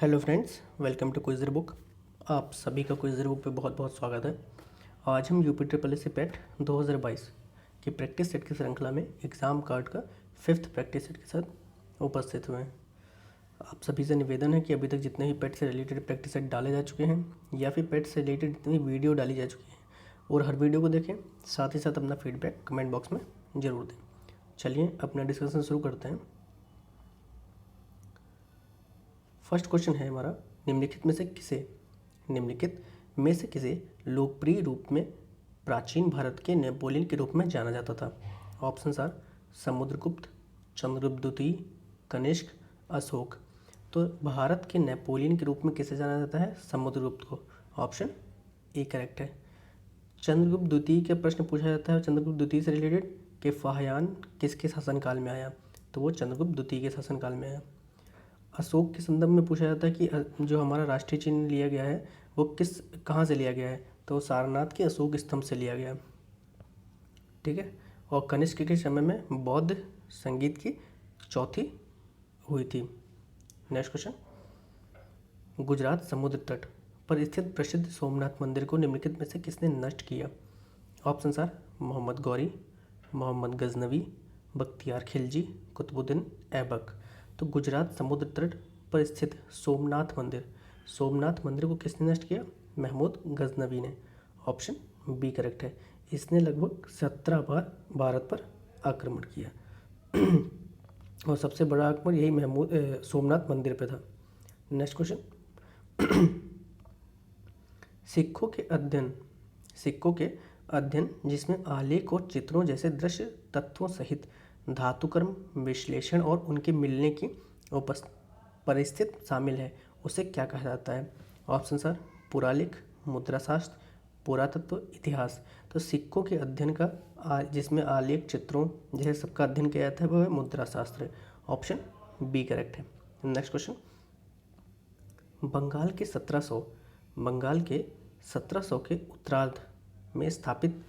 Hello friends, welcome to quizzer book. आप सभी का क्विज़र बुक पे बहुत बहुत स्वागत है। आज हम यूपी ट्रिपल एस पेट 2022 की प्रैक्टिस सेट की श्रृंखला में एग्ज़ाम कार्ड का 5th प्रैक्टिस सेट के साथ उपस्थित हुए हैं। आप सभी से निवेदन है कि अभी तक जितने भी पेट से रिलेटेड प्रैक्टिस सेट डाले जा चुके हैं या फिर पेट से रिलेटेड जितनी वीडियो डाली जा चुकी हैं और हर वीडियो को देखें, साथ ही साथ अपना फीडबैक कमेंट बॉक्स में ज़रूर दें। चलिए अपना डिस्कशन शुरू करते हैं। फर्स्ट क्वेश्चन है हमारा, निम्नलिखित में से किसे लोकप्रिय रूप में प्राचीन भारत के नेपोलियन के रूप में जाना जाता था। ऑप्शंस आर समुद्रगुप्त, चंद्रगुप्त द्वितीय, कनिष्क, अशोक। तो भारत के नेपोलियन के रूप में किसे जाना जाता है? समुद्रगुप्त को। ऑप्शन ए करेक्ट है। चंद्रगुप्त द्वितीय का प्रश्न पूछा जाता है चंद्रगुप्त द्वितीय से रिलेटेड कि फाहियान किसके शासनकाल में आया, तो वो चंद्रगुप्त द्वितीय के शासनकाल में आया। अशोक के संदर्भ में पूछा जाता है कि जो हमारा राष्ट्रीय चिन्ह लिया गया है वो कहाँ से लिया गया है, तो सारनाथ के अशोक स्तंभ से लिया गया। ठीक है। और कनिष्क के समय में बौद्ध संगीत की चौथी हुई थी। नेक्स्ट क्वेश्चन, गुजरात समुद्र तट पर स्थित प्रसिद्ध सोमनाथ मंदिर को निम्नलिखित में से किसने नष्ट किया? Options are Mohammad Ghori, Mohammad Ghaznavi, Bakhtiyar Khilji, Qutubuddin Aibak. तो गुजरात समुद्र तट पर स्थित सोमनाथ मंदिर को किसने नष्ट किया? महमूद गजनवी ने। ऑप्शन बी करेक्ट है। इसने लगभग 17 बार भारत पर आक्रमण किया और सबसे बड़ा आक्रमण यही सोमनाथ मंदिर पे था। नेक्स्ट क्वेश्चन, सिक्कों के अध्ययन जिसमें आलेख और चित्रों जैसे दृश्य तत्वों सहित धातुकर्म, विश्लेषण और उनके मिलने की परिस्थिति शामिल है, उसे क्या कहा जाता है? ऑप्शन सर पुरालेख, मुद्राशास्त्र, पुरातत्व, इतिहास। तो सिक्कों के अध्ययन का जिसमें आलेख, चित्रों जैसे सबका अध्ययन किया जाता है वो है मुद्राशास्त्र। ऑप्शन बी करेक्ट है। नेक्स्ट क्वेश्चन, बंगाल के 1700 के उत्तरार्ध में स्थापित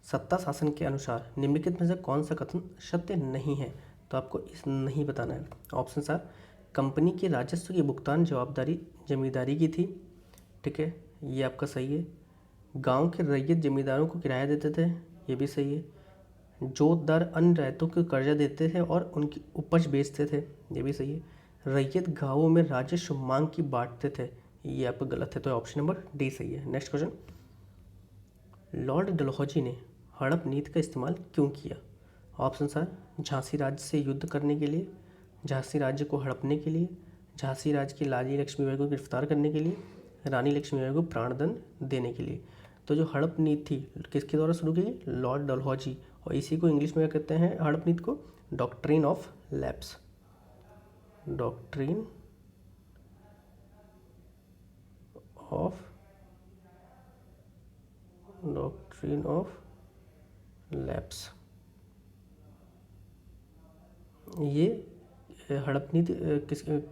सत्ता शासन के अनुसार निम्नलिखित में से कौन सा कथन सत्य नहीं है? तो आपको इस नहीं बताना है। ऑप्शन आर कंपनी के राजस्व की भुगतान जवाबदारी जमींदारी की थी। ठीक है, ये आपका सही है। गांव के रैयत जमींदारों को किराया देते थे, ये भी सही है। जोतदार अन्य रैयतों को कर्जा देते थे और उनकी उपज बेचते थे, ये भी सही है। रैयत गांवों में राजस्व मांग की बांटते थे, ये आपका गलत है, तो ऑप्शन नंबर डी सही है। नेक्स्ट क्वेश्चन, लॉर्ड डलहौजी ने हड़प नीति का इस्तेमाल क्यों किया? ऑप्शन आर झांसी राज्य से युद्ध करने के लिए, झांसी राज्य को हड़पने के लिए, झांसी राज्य की रानी लक्ष्मीबाई को गिरफ्तार करने के लिए, रानी लक्ष्मीबाई को प्राणदंड देने के लिए। तो जो हड़प नीति थी किसके द्वारा शुरू की गई? लॉर्ड डलहौजी। और इसी को इंग्लिश में क्या कहते हैं हड़प नीति को? Doctrine of lapse. Doctrine of lapse. ये हड़प नीति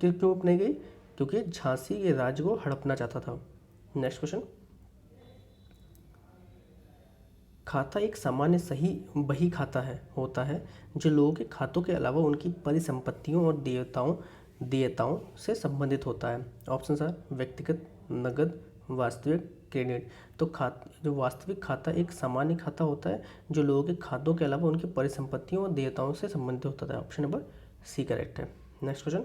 क्यों अपनाई गई? क्योंकि झांसी के राज्य को हड़पना चाहता था। नेक्स्ट क्वेश्चन, खाता एक सामान्य सही बही खाता होता है जो लोगों के खातों के अलावा उनकी परिसंपत्तियों और देयताओं से संबंधित होता है। ऑप्शन आर व्यक्तिगत, नगद, वास्तविक, क्रेडिट। तो जो वास्तविक खाता एक सामान्य खाता होता है जो लोगों के खातों के अलावा उनकी परिसंपत्तियों और देयताओं से संबंधित होता है। ऑप्शन नंबर सी करेक्ट है। नेक्स्ट क्वेश्चन,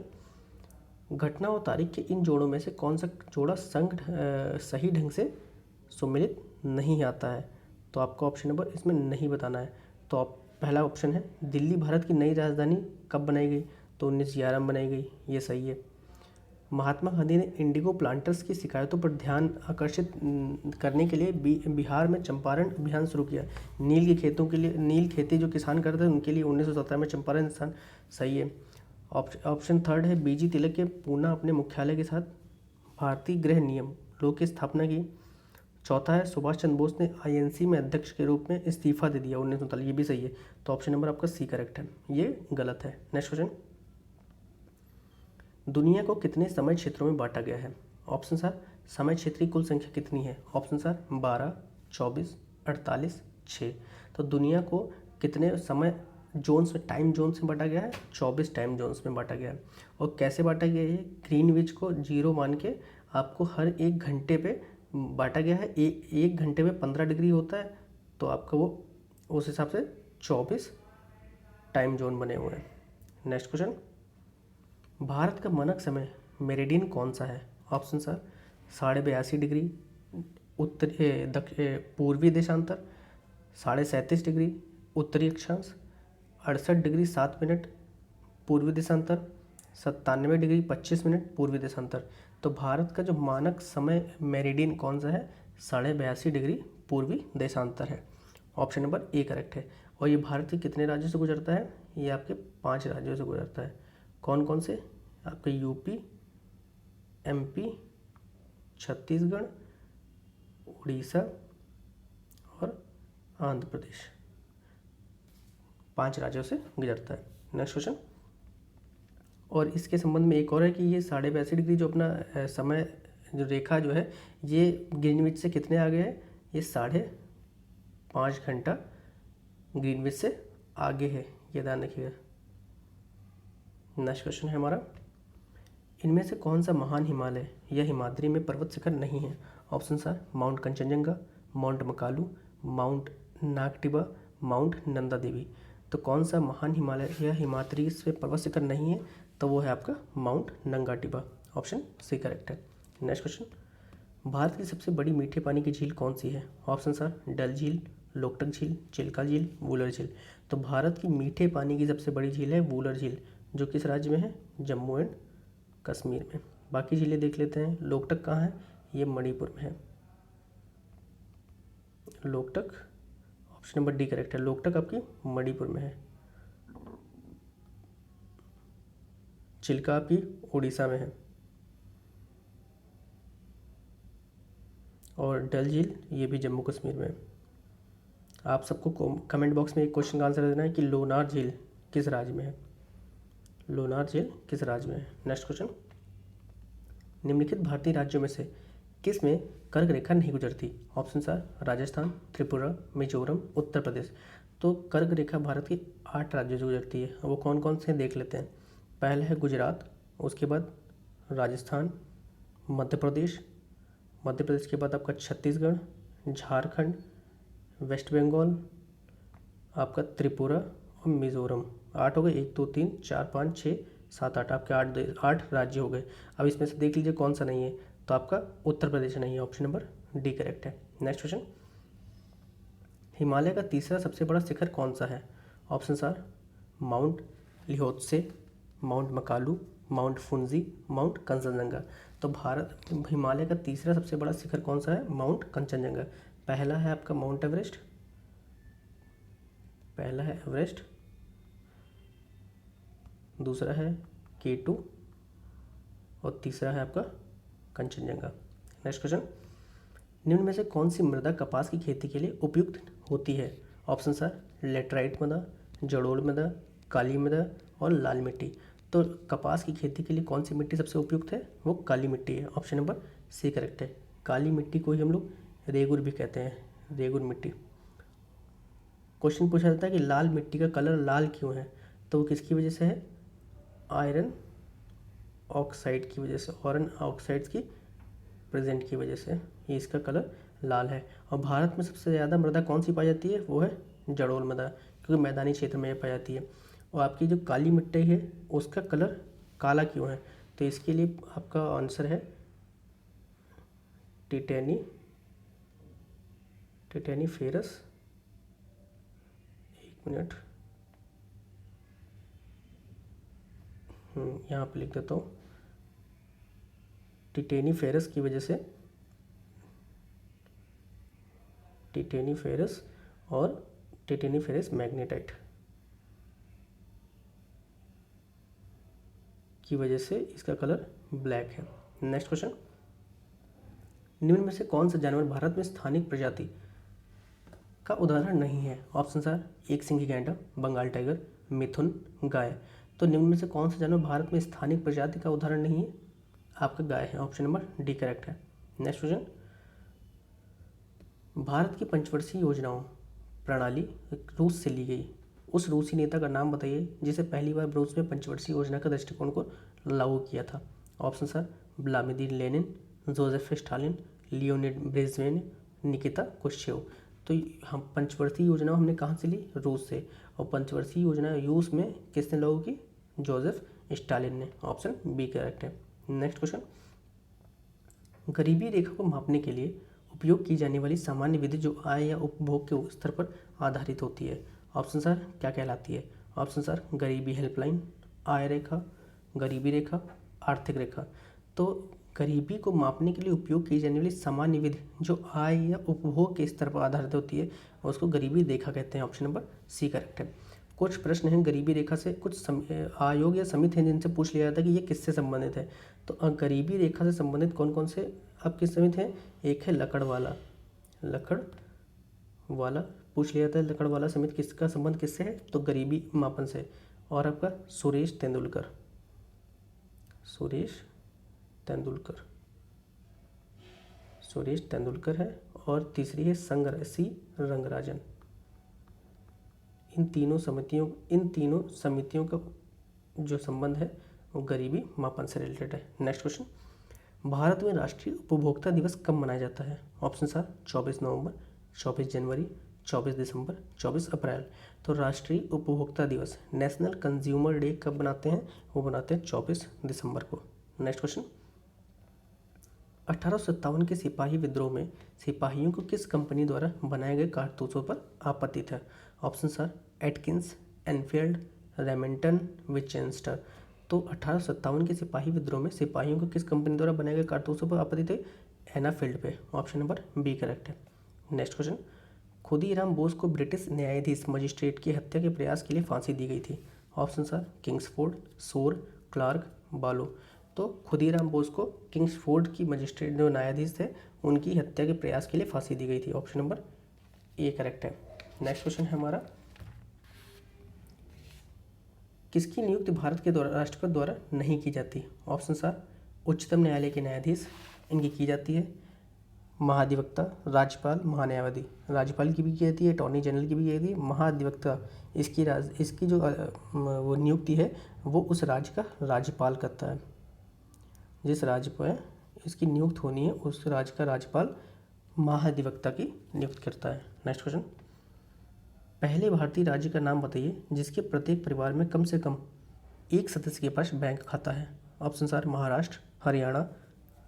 घटना और तारीख के इन जोड़ों में से कौन सा जोड़ा सही ढंग से सुमेलित नहीं आता है? तो आपको ऑप्शन नंबर इसमें नहीं बताना है। तो आप पहला ऑप्शन है दिल्ली भारत की नई राजधानी कब बनाई गई? तो 1911 में बनाई गई, ये सही है। महात्मा गांधी ने इंडिगो प्लांटर्स की शिकायतों पर ध्यान आकर्षित करने के लिए बिहार में चंपारण अभियान शुरू किया। नील खेती जो किसान करते हैं उनके लिए 1917 में चंपारण स्थान, सही है। ऑप्शन थर्ड है बीजी तिलक के पूना अपने मुख्यालय के साथ भारतीय गृह नियम लोग की स्थापना की। चौथा है सुभाष चंद्र बोस ने आईएनसी में अध्यक्ष के रूप में इस्तीफा दे दिया 1939, ये भी सही है। तो ऑप्शन नंबर आपका सी करेक्ट है, ये गलत है। नेक्स्ट क्वेश्चन, दुनिया को कितने समय क्षेत्रों में बांटा गया है? ऑप्शन आर समय क्षेत्र की कुल संख्या कितनी है? Option are 12, 24, 48, 6। तो दुनिया को कितने समय जोन्स में, टाइम जोन्स में बांटा गया है, 24 टाइम जोन्स में बांटा गया है। और कैसे बांटा गया है? ग्रीनविच को 0 मान के आपको हर 1 घंटे पे बांटा गया है। 1 घंटे में 15 डिग्री होता है, तो आपका वो उस हिसाब से 24 टाइम जोन बने हुए हैं। नेक्स्ट क्वेश्चन, भारत का मानक समय मेरिडियन कौन सा है? ऑप्शन सर 82.5 डिग्री पूर्वी देशांतर, 37.5 डिग्री उत्तरी अक्षांश, 68 डिग्री 7 मिनट पूर्वी देशांतर, 97 डिग्री 25 मिनट पूर्वी देशांतर। तो भारत का जो मानक समय मेरिडियन कौन सा है? 82.5 डिग्री पूर्वी देशांतर है। ऑप्शन नंबर ए करेक्ट है। और ये भारत के कितने राज्यों से गुजरता है? ये आपके 5 राज्यों से गुजरता है। कौन कौन से? आपके यूपी, एमपी, छत्तीसगढ़, उड़ीसा और आंध्र प्रदेश, 5 राज्यों से गुजरता है। नेक्स्ट क्वेश्चन, और इसके संबंध में एक और है कि ये 82.5 डिग्री जो अपना समय जो रेखा जो है, ये ग्रीनविच से कितने आगे है? ये 5.5 घंटा ग्रीनविच से आगे है, ये ध्यान रखिएगा। नेक्स्ट क्वेश्चन है हमारा, इनमें से कौन सा महान हिमालय या हिमाद्री में पर्वत शिखर नहीं है? Option sir mount Kanchenjunga, mount Makalu, mount Nagtibba, mount Nanda Devi. तो कौन सा महान हिमालय या हिमाद्री से पर्वत शिखर नहीं है? तो वो है आपका माउंट नंगाटिबा। ऑप्शन सी करेक्ट है। नेक्स्ट क्वेश्चन, भारत की सबसे बड़ी मीठे पानी की झील कौन सी है? ऑप्शन सर डल झील, लोकटक झील, चिल्का झील, वूलर झील। तो भारत की मीठे पानी की सबसे बड़ी झील है वूलर झील, जो किस राज्य में है? जम्मू एंड कश्मीर में। बाकी झीलें देख लेते हैं। लोकटक कहाँ है? ये मणिपुर में है। Loktak option number D correct है। लोकटक आपकी मणिपुर में है। चिल्का आपकी उड़ीसा में है। और डल झील ये भी जम्मू कश्मीर में है। आप सबको कमेंट बॉक्स में एक क्वेश्चन का आंसर देना है कि लोनार झील किस राज्य में है? लोनार झील किस राज्य में है? नेक्स्ट क्वेश्चन, निम्नलिखित भारतीय राज्यों में से किस में कर्क रेखा नहीं गुजरती? Option sir Rajasthan, Tripura, Mizoram, Uttar Pradesh. तो कर्क रेखा भारत के 8 राज्यों से गुजरती है। वो कौन कौन से देख लेते हैं। पहला है गुजरात, उसके बाद राजस्थान, मध्य प्रदेश के बाद आपका छत्तीसगढ़, झारखंड, वेस्ट बंगाल, आपका त्रिपुरा और मिजोरम। 8 हो गए, 1 2 3 4 5 6 7 8, आपके 8 राज्य हो गए। अब इसमें से देख लीजिए कौन सा नहीं है। तो आपका उत्तर प्रदेश नहीं है। ऑप्शन नंबर डी करेक्ट है। नेक्स्ट क्वेश्चन, हिमालय का तीसरा सबसे बड़ा शिखर कौन सा है? Option sir mount Lhotse, mount Makalu, mount फुंजी, माउंट कंचनजंगा। तो भारत हिमालय का तीसरा सबसे बड़ा शिखर कौन सा है? माउंट कंचनजंगा। पहला है आपका माउंट एवरेस्ट, दूसरा है K2 और तीसरा है आपका कंचनजंगा। नेक्स्ट क्वेश्चन, निम्न में से कौन सी मृदा कपास की खेती के लिए उपयुक्त होती है? ऑप्शन सर लेटराइट मृदा, जलोढ़ मृदा, काली मृदा और लाल मिट्टी। तो कपास की खेती के लिए कौन सी मिट्टी सबसे उपयुक्त है? वो काली मिट्टी है। ऑप्शन नंबर सी करेक्ट है। काली मिट्टी को ही हम लोग रेगुर भी कहते हैं, रेगुर मिट्टी। क्वेश्चन पूछा जाता है कि लाल मिट्टी का कलर लाल क्यों है? तो वो किसकी वजह से है? आयरन ऑक्साइड की वजह से, आयरन ऑक्साइड्स की प्रेजेंट की वजह से ये इसका कलर लाल है। और भारत में सबसे ज़्यादा मृदा कौन सी पाई जाती है? वो है जलोढ़ मृदा, क्योंकि मैदानी क्षेत्र में ये पाई जाती है। और आपकी जो काली मिट्टी है उसका कलर काला क्यों है? तो इसके लिए आपका आंसर है टिटेनी फेरस। एक मिनट, यहाँ पे लिख देता हूँ। टिटेनी फेरस की वजह से, टिटेनी फेरस और टिटेनी फेरस मैग्नेटाइट की वजह से इसका कलर ब्लैक है। नेक्स्ट क्वेश्चन, निम्न में से कौन सा जानवर भारत में स्थानिक प्रजाति का उदाहरण नहीं है? ऑप्शन सर एक सिंही गैंडा, बंगाल टाइगर, मिथुन, गाय। तो निम्न में से कौन सा जानवर भारत में स्थानिक प्रजाति का उदाहरण नहीं है? आपका गाय है। ऑप्शन नंबर डी करेक्ट है। नेक्स्ट क्वेश्चन, भारत की पंचवर्षीय योजनाओं प्रणाली रूस से ली गई उस रूसी नेता का नाम बताइए जिसे पहली बार रूस में पंचवर्षीय योजना का दृष्टिकोण को लागू किया था। Option sir Vladimir Lenin, Joseph Stalin, Leonid Brezhnev, Nikita Khrushchev. तो हम पंचवर्षीय योजना हमने कहाँ से ली? रूस से। और पंचवर्षीय योजना रूस में किसने लागू की? जोसेफ स्टालिन ने। ऑप्शन बी करेक्ट है। नेक्स्ट क्वेश्चन, गरीबी रेखा को मापने के लिए उपयोग की जाने वाली सामान्य विधि जो आय या उपभोग के स्तर पर आधारित होती है, ऑप्शन सर क्या कहलाती है? ऑप्शन सर गरीबी हेल्पलाइन, आय रेखा, गरीबी रेखा, आर्थिक रेखा। तो गरीबी को मापने के लिए उपयोग की जाने वाली सामान्य विधि जो आय या उपभोग के स्तर पर आधारित होती है उसको गरीबी रेखा कहते हैं। ऑप्शन नंबर सी करेक्ट है। कुछ प्रश्न हैं गरीबी रेखा से, कुछ आयोग या समिति हैं जिनसे पूछ लिया जाता है कि ये किससे संबंधित है। तो गरीबी रेखा से संबंधित कौन कौन से आपकी समिति हैं? एक है लकड़वाला पूछ लिया जाता है। लकड़वाला समिति किसका संबंध किससे है? तो गरीबी मापन से। और आपका सुरेश तेंदुलकर है। और तीसरी है सी रंगराजन। इन तीनों समितियों का जो संबंध है वो गरीबी मापन से रिलेटेड है। नेक्स्ट क्वेश्चन, भारत में राष्ट्रीय उपभोक्ता दिवस कब मनाया जाता है? ऑप्शन सर 24 नवंबर, 24 जनवरी, 24 दिसंबर, 24 अप्रैल। तो राष्ट्रीय उपभोक्ता दिवस नेशनल कंज्यूमर डे कब बनाते हैं? वो बनाते हैं 24 दिसंबर को। नेक्स्ट क्वेश्चन, 1857 के सिपाही विद्रोह में सिपाहियों को किस कंपनी द्वारा बनाए गए कारतूसों पर आपत्ति था? Option sir Atkins, Enfield, Remington, Winchester. तो 1857 के सिपाही विद्रोह में सिपाहियों को किस कंपनी द्वारा बनाए गए कारतूसों पर आपत्ति थे? एनाफील्ड पे। ऑप्शन नंबर बी करेक्ट है। नेक्स्ट क्वेश्चन, खुदीराम बोस को ब्रिटिश न्यायाधीश मजिस्ट्रेट की हत्या के प्रयास के लिए फांसी दी गई थी। ऑप्शन सर किंग्सफोर्ड, सोर, क्लार्क, बालो। तो खुदीराम बोस को किंग्सफोर्ड की मजिस्ट्रेट जो न्यायाधीश थे उनकी हत्या के प्रयास के लिए फांसी दी गई थी। ऑप्शन नंबर ए करेक्ट है। नेक्स्ट क्वेश्चन है हमारा, किसकी नियुक्ति भारत के द्वारा राष्ट्रपति द्वारा नहीं की जाती? ऑप्शन सर उच्चतम न्यायालय के न्यायाधीश इनकी की जाती है, महाधिवक्ता, राज्यपाल, महान्यायवादी। राज्यपाल की भी की जाती है, अटॉर्नी जनरल की भी की जाती है। महाधिवक्ता इसकी जो वो नियुक्ति है वो उस राज्य का राज्यपाल करता है। जिस राज्य पर इसकी नियुक्त होनी है उस राज्य का राज्यपाल महाधिवक्ता की नियुक्त करता है। नेक्स्ट क्वेश्चन, पहले भारतीय राज्य का नाम बताइए जिसके प्रत्येक परिवार में कम से कम एक सदस्य के पास बैंक खाता है। Option sir Maharashtra, Haryana,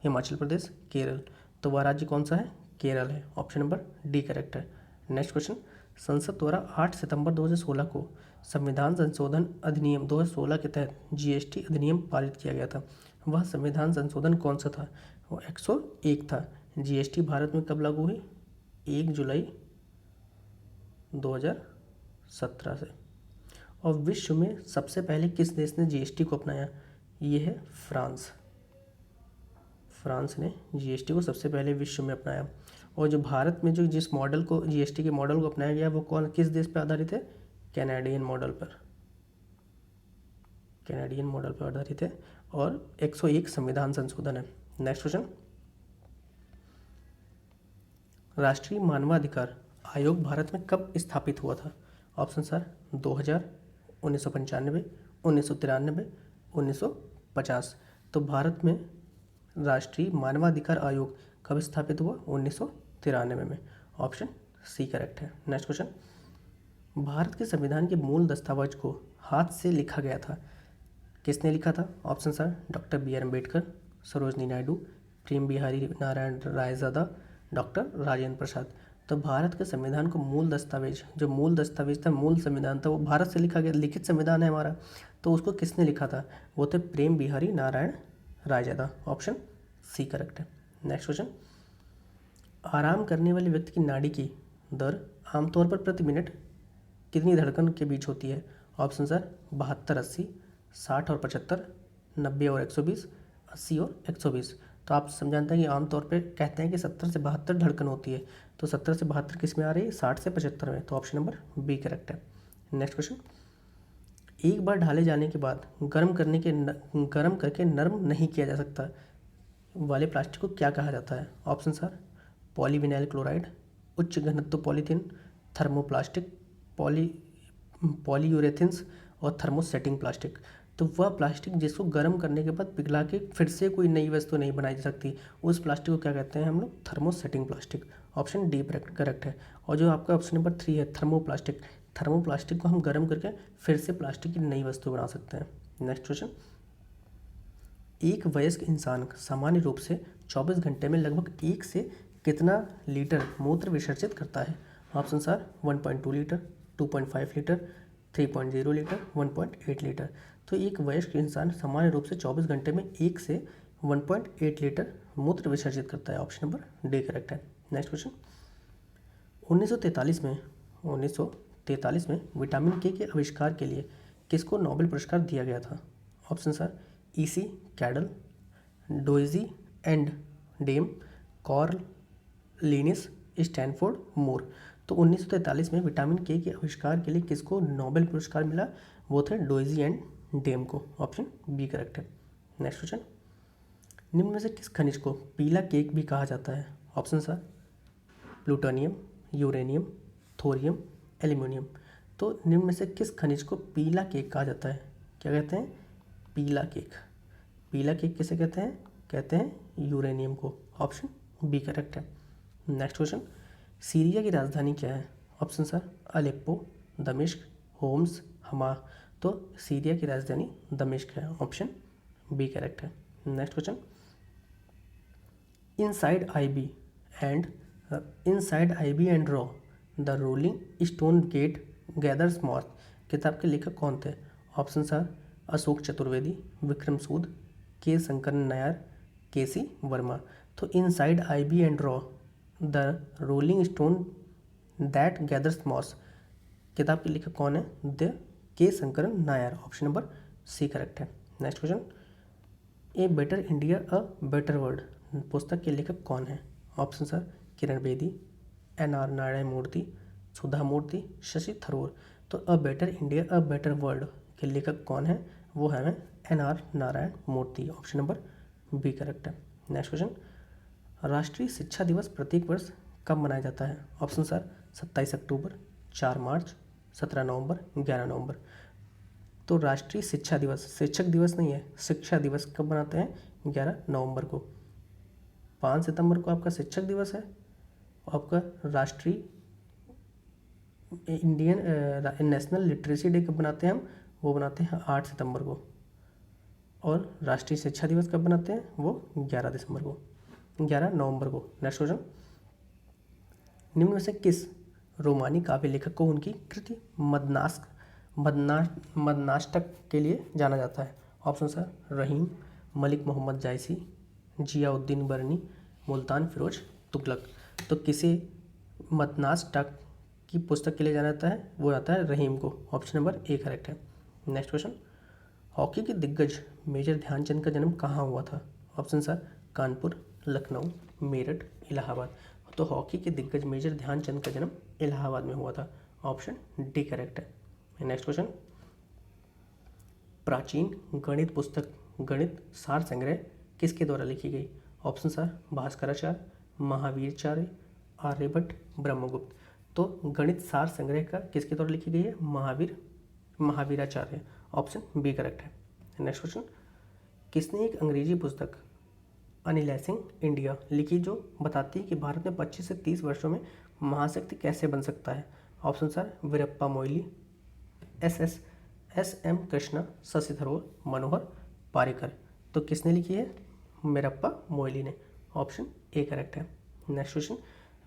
Himachal Pradesh, Kerala. तो वह राज्य कौन सा है? केरल है। ऑप्शन नंबर डी करेक्ट है। नेक्स्ट क्वेश्चन, संसद द्वारा 8 सितंबर 2016 को संविधान संशोधन अधिनियम 2016 के तहत जीएसटी अधिनियम पारित किया गया था। वह संविधान संशोधन कौन सा था? वो 101 था। जीएसटी भारत में कब लागू हुई? 1 जुलाई 2017 से। और विश्व में सबसे पहले किस देश ने जीएसटी को अपनाया? ये है फ्रांस ने जीएसटी को सबसे पहले विश्व में अपनाया। और जो भारत में जो जिस मॉडल को जीएसटी के मॉडल को अपनाया गया वो किस देश पर आधारित है? कैनेडियन मॉडल पर आधारित है। और 101 संविधान संशोधन है। नेक्स्ट क्वेश्चन, राष्ट्रीय मानवाधिकार आयोग भारत में कब स्थापित हुआ था? Option sir 2000, 1995, 1993, 1950। तो भारत में राष्ट्रीय मानवाधिकार आयोग कब स्थापित हुआ? 1993 में। ऑप्शन सी करेक्ट है। नेक्स्ट क्वेश्चन, भारत के संविधान के मूल दस्तावेज को हाथ से लिखा गया था, किसने लिखा था? Option sir doctor B R. Ambedkar, Sarojini Naidu, Prem Behari Narayan Raizada, doctor Rajendra Prasad. तो भारत के संविधान को मूल दस्तावेज था, मूल संविधान था, वो भारत से लिखा गया लिखित संविधान है हमारा। तो उसको किसने लिखा था? वो थे Prem Behari Narayan Raizada. Option C correct है। नेक्स्ट क्वेश्चन, आराम करने वाले व्यक्ति की नाड़ी की दर आमतौर पर प्रति मिनट कितनी धड़कन के बीच होती है? ऑप्शन सर 72-80, 60 और 75, 90 और 120, 80 और 120। तो आप समझाते हैं कि आमतौर पे कहते हैं कि 70 से 72 धड़कन होती है। तो 70 से 72 किस में आ रही है? 60 से 75 में। तो ऑप्शन नंबर बी करेक्ट है। नेक्स्ट क्वेश्चन, एक बार ढाले जाने के बाद गर्म करके नरम नहीं किया जा सकता वाले प्लास्टिक को क्या कहा जाता है? ऑप्शन सर पॉलीविनाइल क्लोराइड, उच्च घनत्व पॉलीथीन, थर्मोप्लास्टिक, पॉलीयूरेथेन्स और थर्मोसेटिंग प्लास्टिक। तो वह प्लास्टिक जिसको गर्म करने के बाद पिघला के फिर से कोई नई वस्तु नहीं बनाई जा सकती, उस प्लास्टिक को क्या कहते हैं हम लोग? Thermosetting plastic. Option D correct है। और जो आपका ऑप्शन नंबर 3 है थर्मोप्लास्टिक, थर्मोप्लास्टिक को हम गर्म करके फिर से प्लास्टिक की नई वस्तु बना सकते हैं। नेक्स्ट क्वेश्चन, एक वयस्क इंसान सामान्य रूप से 24 घंटे में लगभग 1 से कितना लीटर मूत्र विसर्जित करता है? Option are 1.2 litre, 2.5 litre, 3.0 litre, 1.8 litre. तो एक वयस्क इंसान सामान्य रूप से 24 घंटे में 1 से 1.8 लीटर मूत्र विसर्जित करता है। ऑप्शन नंबर डी करेक्ट है। नेक्स्ट क्वेश्चन, 1943 में विटामिन के आविष्कार के लिए किसको नोबेल पुरस्कार दिया गया था? Option are E C Kendall, Doisy and Dam, Carl Linus, Stanford Moore. तो 1943 में विटामिन के आविष्कार के लिए किसको नोबेल पुरस्कार मिला? वो थे डोइजी एंड डेम को। ऑप्शन बी करेक्ट है। नेक्स्ट क्वेश्चन, निम्न में से किस खनिज को पीला केक भी कहा जाता है? Option are plutonium, uranium, thorium, aluminium. तो निम्न में से किस खनिज को पीला केक कहा जाता है? क्या कहते हैं? पीला केक। पीला केक किसे कहते हैं? कहते हैं यूरेनियम को। ऑप्शन बी करेक्ट है। नेक्स्ट क्वेश्चन, सीरिया की राजधानी क्या है? ऑप्शन सर अलेप्पो, दमिश्क, होम्स, हमा। तो सीरिया की राजधानी दमिश्क है। ऑप्शन बी करेक्ट है। Next question, inside IB and रॉ the rolling stone get gathers moth किताब के लेखक कौन थे? Options are Ashok Chaturvedi, Vikram Sood, K Shankar Nair, KC Verma. तो इनसाइड आईबी एंड रॉ the rolling stone that gathers moss किताब के लेखक कौन है? The K Shankar Nair. Option number C correct है। Next question, a better India a better world पुस्तक के लेखक कौन है? Option sir Kiran Bedi, N R. Narayana Murthy, Sudha Murthy, Shashi Tharoor. तो a better India a better world के लेखक कौन है? वो है N R. Narayana Murthy. Option number B correct है। नेक्स्ट क्वेश्चन, राष्ट्रीय शिक्षा दिवस प्रत्येक वर्ष कब मनाया जाता है? ऑप्शन सर 27 अक्टूबर, 4 मार्च, 17 नवंबर, 11 नवंबर। तो राष्ट्रीय शिक्षा दिवस शिक्षक दिवस नहीं है, शिक्षा दिवस कब मनाते हैं? 11 नवंबर को। 5 सितंबर को आपका शिक्षक दिवस है। आपका राष्ट्रीय इंडियन नेशनल लिटरेसी डे कब बनाते हैं हम? वो बनाते हैं 8 सितंबर को। और राष्ट्रीय शिक्षा दिवस कब बनाते हैं? वो 11 नवंबर को। नेक्स्ट क्वेश्चन, निम्न में से किस रोमानी काव्य लेखक को उनकी कृति मदनाष्टक के लिए जाना जाता है? ऑप्शन सर रहीम, मलिक मोहम्मद जायसी, जियाउद्दीन बरनी, मुल्तान फिरोज तुगलक। तो किसे मदनाष्टक की पुस्तक के लिए जाना जाता है? वो आता है रहीम को। ऑप्शन नंबर ए करेक्ट है। नेक्स्ट क्वेश्चन, हॉकी के दिग्गज मेजर ध्यानचंद का जन्म कहाँ हुआ था? Option sir Kanpur, Lucknow, Meerut, Allahabad. तो हॉकी के दिग्गज मेजर ध्यानचंद का जन्म इलाहाबाद में हुआ था। ऑप्शन डी करेक्ट है। नेक्स्ट क्वेश्चन, प्राचीन गणित पुस्तक गणित सार संग्रह किसके द्वारा लिखी गई? Options are Bhaskaracharya, Mahaviracharya, Aryabhata, Brahmagupta. तो गणित सार संग्रह का किसके द्वारा लिखी गई है? महावीराचार्य। ऑप्शन बी करेक्ट है। नेक्स्ट क्वेश्चन, किसने एक अंग्रेजी पुस्तक अनलैसिंग इंडिया लिखी जो बताती है कि भारत में 25 से 30 वर्षों में महाशक्ति कैसे बन सकता है? Option sir Veerappa Moily, S M. Krishna, Shashi Tharoor, Manohar Parrikar. तो किसने लिखी है? वीरप्पा मोइली ने। ऑप्शन ए करेक्ट है। नेक्स्ट क्वेश्चन,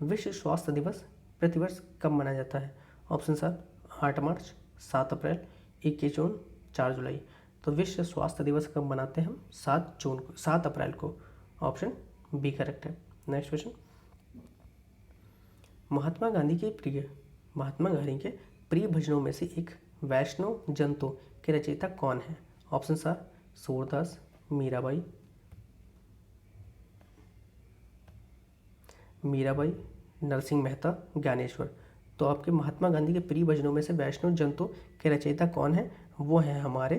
विश्व स्वास्थ्य दिवस प्रतिवर्ष कब मनाया जाता है? Option sir 8 March, 7 April, 21 June, 4 जुलाई। तो विश्व स्वास्थ्य दिवस कब मनाते हैं हम? 7 अप्रैल को। ऑप्शन बी करेक्ट है। नेक्स्ट क्वेश्चन, महात्मा गांधी के प्रिय भजनों में से एक वैष्णव जंतो के रचयिता कौन है? Option are Surdas, Mirabai, Narsinh Mehta, Dnyaneshwar. तो आपके महात्मा गांधी के प्रिय भजनों में से वैष्णव जंतो के रचयिता कौन है? वो है हमारे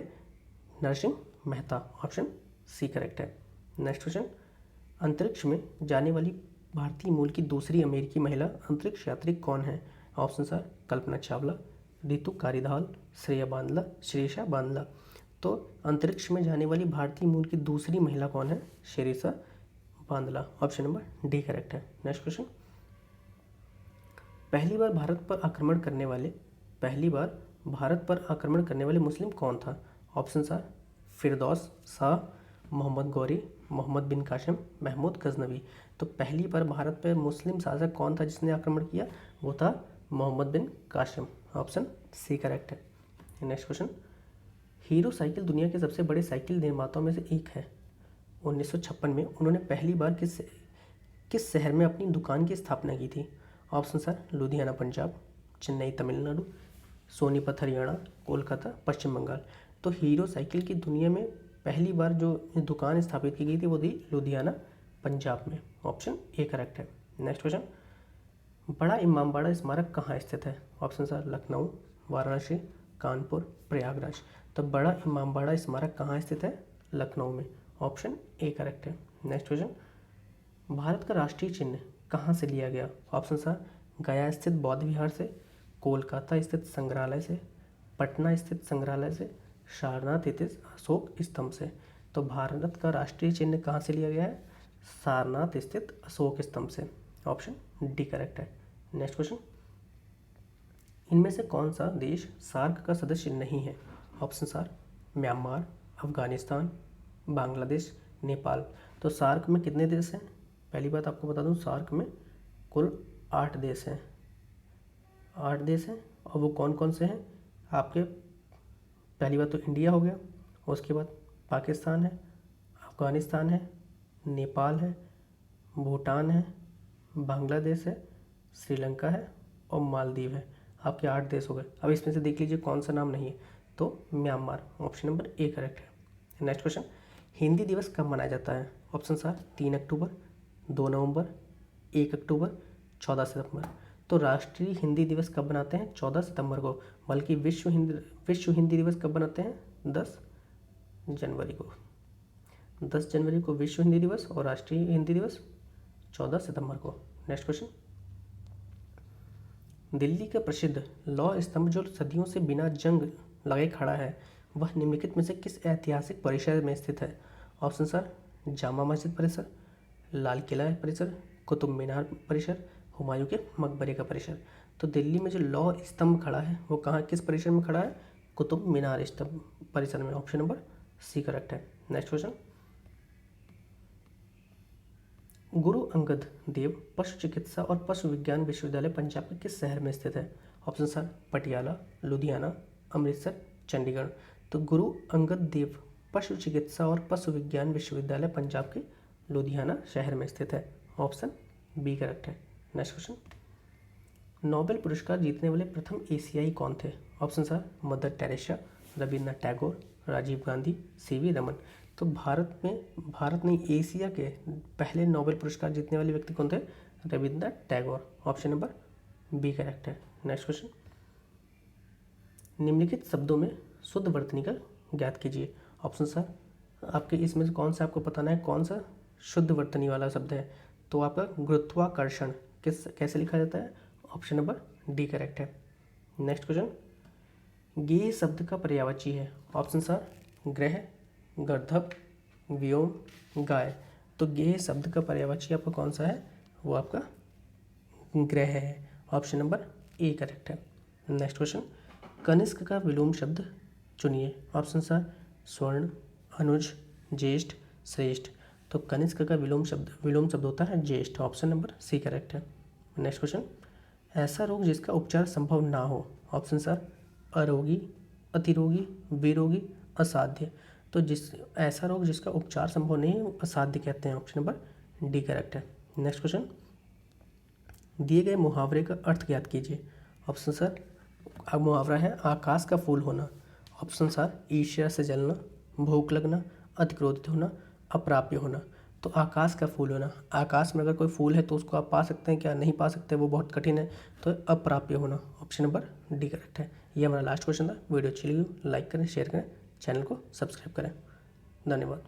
Narsinh Mehta. Option C correct है। नेक्स्ट क्वेश्चन, अंतरिक्ष में जाने वाली भारतीय मूल की दूसरी अमेरिकी महिला अंतरिक्ष यात्री कौन है? Option sir Kalpana Chawla, Ritu कारिधाल, Shreya बांदला, श्रेयसा बांदला। तो अंतरिक्ष में जाने वाली भारतीय मूल की दूसरी महिला कौन है? श्रेयसा बांदला। ऑप्शन नंबर डी करेक्ट है। नेक्स्ट क्वेश्चन, पहली बार भारत पर आक्रमण करने वाले मुस्लिम कौन था? ऑप्शन आर फिरदौस शाह, मोहम्मद गौरी, मोहम्मद बिन कासिम, महमूद गजनवी। तो पहली बार भारत पर मुस्लिम शासक कौन था जिसने आक्रमण किया? वो था मोहम्मद बिन कासिम। ऑप्शन सी करेक्ट है। नेक्स्ट क्वेश्चन, हीरो साइकिल दुनिया के सबसे बड़े साइकिल निर्माताओं में से एक है। 1956 में उन्होंने पहली बार किस शहर में अपनी दुकान की स्थापना की थी? ऑप्शन सर लुधियाना पंजाब, चेन्नई तमिलनाडु, सोनीपत हरियाणा, कोलकाता पश्चिम बंगाल। तो हीरो साइकिल की दुनिया में पहली बार जो दुकान स्थापित की गई थी वो थी लुधियाना पंजाब में। ऑप्शन ए करेक्ट है। नेक्स्ट क्वेश्चन, बड़ा इमामबाड़ा स्मारक कहाँ स्थित है? Option sir Lucknow, Varanasi, Kanpur, Prayagraj. तो बड़ा इमामबाड़ा स्मारक कहाँ स्थित है? लखनऊ में। ऑप्शन ए करेक्ट है। नेक्स्ट क्वेश्चन, भारत का राष्ट्रीय चिन्ह कहाँ से लिया गया? ऑप्शन सर गया स्थित बौद्ध विहार से, कोलकाता स्थित संग्रहालय से, पटना स्थित संग्रहालय से, सारनाथ स्थित अशोक स्तंभ से। तो भारत का राष्ट्रीय चिन्ह कहाँ से लिया गया है? सारनाथ स्थित अशोक स्तंभ से। ऑप्शन डी करेक्ट है। नेक्स्ट क्वेश्चन, इनमें से कौन सा देश सार्क का सदस्य नहीं है? Option are Myanmar, Afghanistan, Bangladesh, Nepal. तो सार्क में कितने देश हैं? पहली बात आपको बता दूं, सार्क में कुल 8 देश हैं। 8 देश हैं और वो कौन कौन से हैं आपके? पहली बात तो इंडिया हो गया, उसके बाद पाकिस्तान है, अफगानिस्तान है, नेपाल है, भूटान है, बांग्लादेश है, श्रीलंका है और मालदीव है। आपके 8 देश हो गए। अब इसमें से देख लीजिए कौन सा नाम नहीं है, तो Myanmar. Option number A correct है। नेक्स्ट क्वेश्चन, हिंदी दिवस कब मनाया जाता है? ऑप्शन आर 3 अक्टूबर, 2 नवंबर, 1 अक्टूबर, 14 सितंबर। तो राष्ट्रीय हिंदी दिवस कब बनाते हैं? 14 सितंबर को। बल्कि विश्व हिंदी दिवस कब बनाते हैं? 10 जनवरी को। 10 जनवरी को विश्व हिंदी दिवस और राष्ट्रीय हिंदी दिवस 14 सितंबर को। नेक्स्ट क्वेश्चन, दिल्ली का प्रसिद्ध लौह स्तंभ जो सदियों से बिना जंग लगे खड़ा है वह निम्नलिखित में से किस ऐतिहासिक परिसर में स्थित है? ऑप्शन सर जामा मस्जिद परिसर, लाल किला परिसर, कुतुब मीनार परिसर, हुमायूं के मकबरे का परिसर। तो दिल्ली में जो लौह स्तंभ खड़ा है वो कहाँ किस परिसर में खड़ा है? कुतुब मीनार स्तंभ परिसर में। ऑप्शन नंबर सी करेक्ट है। नेक्स्ट क्वेश्चन, गुरु अंगद देव पशु चिकित्सा और पशु विज्ञान विश्वविद्यालय पंजाब के किस शहर में स्थित है? Option sir Patiala, Ludhiana, Amritsar, Chandigarh. तो गुरु अंगद देव पशु चिकित्सा और पशु विज्ञान विश्वविद्यालय पंजाब के लुधियाना शहर में स्थित है। ऑप्शन बी करेक्ट है। नेक्स्ट क्वेश्चन, नोबेल पुरस्कार जीतने वाले प्रथम एशियाई कौन थे? Options are Mother Teresa, Rabindranath Tagore, Rajiv Gandhi, CV Raman. तो भारत नहीं एशिया के पहले नोबेल पुरस्कार जीतने वाले व्यक्ति कौन थे? Rabindranath Tagore. Option number B correct है। नेक्स्ट क्वेश्चन, निम्नलिखित शब्दों में शुद्ध वर्तनी का ज्ञात कीजिए। ऑप्शन सर आपके इसमें से कौन सा आपको बताना है कौन सा शुद्ध वर्तनी वाला शब्द है? तो आपका गुरुत्वाकर्षण कैसे लिखा जाता है? ऑप्शन नंबर डी करेक्ट है। नेक्स्ट क्वेश्चन, गेय शब्द का पर्यायवाची है। ऑप्शन सर ग्रह, गर्दभ, व्योम, गाय। तो गेय शब्द का पर्यायवाची आपका कौन सा है? वो आपका ग्रह है। ऑप्शन नंबर ए करेक्ट है। नेक्स्ट क्वेश्चन, कनिष्क का विलोम शब्द चुनिए। ऑप्शन सर स्वर्ण, अनुज, ज्येष्ठ, श्रेष्ठ। तो कनिष्क का विलोम शब्द होता है ज्येष्ठ। ऑप्शन नंबर सी करेक्ट है। नेक्स्ट क्वेश्चन, ऐसा रोग जिसका उपचार संभव ना हो। ऑप्शन सर अरोगी, अतिरोगी, विरोगी, असाध्य। तो ऐसा रोग जिसका उपचार संभव नहीं है असाध्य कहते हैं। ऑप्शन नंबर डी करेक्ट है। नेक्स्ट क्वेश्चन, दिए गए मुहावरे का अर्थ ज्ञात कीजिए। ऑप्शन सर अब मुहावरा है आकाश का फूल होना। ऑप्शन सर ईर्ष्या से जलना, भूख लगना, अति क्रोधित होना, अप्राप्य होना। तो आकाश का फूल होना, आकाश में अगर कोई फूल है तो उसको आप पा सकते हैं क्या? नहीं पा सकते, वो बहुत कठिन है। तो अप्राप्य होना। ऑप्शन नंबर डी करेक्ट है। ये हमारा लास्ट क्वेश्चन था। वीडियो अच्छी लगी लाइक करें, शेयर करें, चैनल को सब्सक्राइब करें। धन्यवाद।